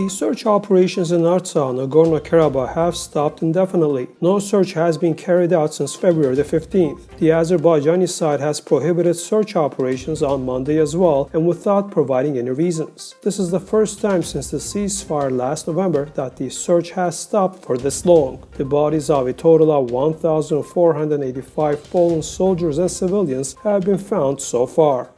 The search operations in Artsakh, Nagorno-Karabakh have stopped indefinitely. No search has been carried out since February the 15th. The Azerbaijani side has prohibited search operations on Monday as well, and without providing any reasons. This is the first time since the ceasefire last November that the search has stopped for this long. The bodies of a total of 1,485 fallen soldiers and civilians have been found so far.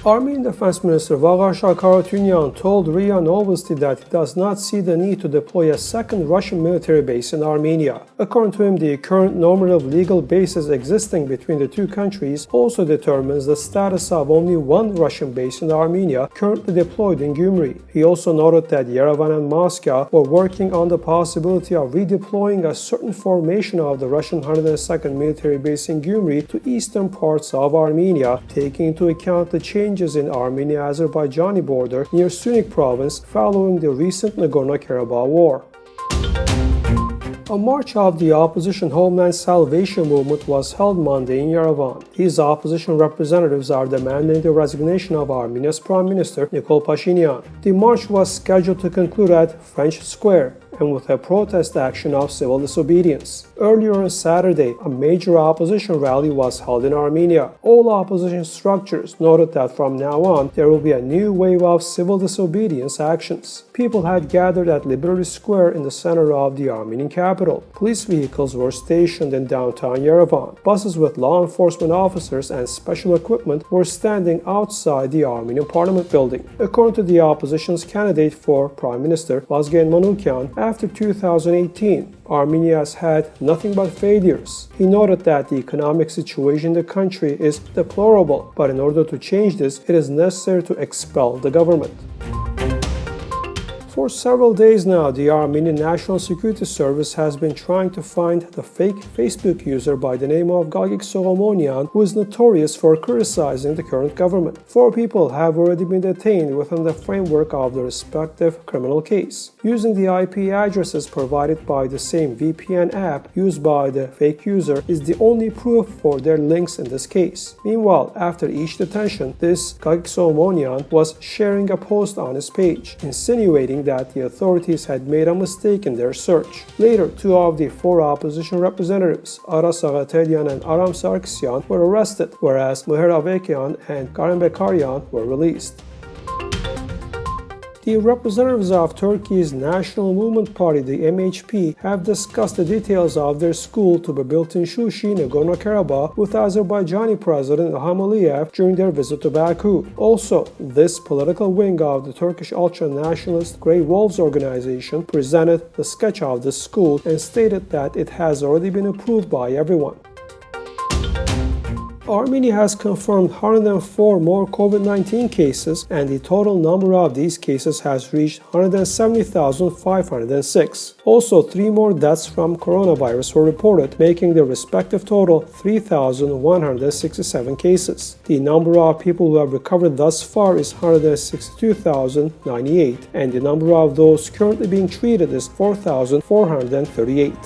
Armenian Defense Minister Vagharshak Harutyunyan told RIA Novosti that he does not see the need to deploy a second Russian military base in Armenia. According to him, the current normative legal basis existing between the two countries also determines the status of only one Russian base in Armenia currently deployed in Gyumri. He also noted that Yerevan and Moscow were working on the possibility of redeploying a certain formation of the Russian 102nd military base in Gyumri to eastern parts of Armenia, taking into account the changes in Armenia-Azerbaijani border near Sunik province following the recent Nagorno-Karabakh war. A march of the opposition Homeland Salvation Movement was held Monday in Yerevan. These opposition representatives are demanding the resignation of Armenia's Prime Minister Nikol Pashinyan. The march was scheduled to conclude at French Square, and with a protest action of civil disobedience. Earlier on Saturday, a major opposition rally was held in Armenia. All opposition structures noted that from now on, there will be a new wave of civil disobedience actions. People had gathered at Liberty Square in the center of the Armenian capital. Police vehicles were stationed in downtown Yerevan. Buses with law enforcement officers and special equipment were standing outside the Armenian parliament building. According to the opposition's candidate for Prime Minister, Vazgen, after 2018, Armenia has had nothing but failures. He noted that the economic situation in the country is deplorable, but in order to change this, it is necessary to expel the government. For several days now, the Armenian National Security Service has been trying to find the fake Facebook user by the name of Solomonian, who is notorious for criticizing the current government. 4 people have already been detained within the framework of the respective criminal case. Using the IP addresses provided by the same VPN app used by the fake user is the only proof for their links in this case. Meanwhile, after each detention, this Solomonian was sharing a post on his page, insinuating that the authorities had made a mistake in their search. Later, 2 of the 4 opposition representatives, Artsakh and Aram Sargsyan, were arrested, whereas Meheravekian and Karen Bekaryan were released. The representatives of Turkey's National Movement Party, the MHP, have discussed the details of their school to be built in Shushi, Nagorno-Karabakh, with Azerbaijani President Ilham Aliyev during their visit to Baku. Also, this political wing of the Turkish ultra-nationalist Grey Wolves organization presented the sketch of the school and stated that it has already been approved by everyone. Armenia has confirmed 104 more COVID-19 cases, and the total number of these cases has reached 170,506. Also, 3 more deaths from coronavirus were reported, making the respective total 3,167 cases. The number of people who have recovered thus far is 162,098, and the number of those currently being treated is 4,438.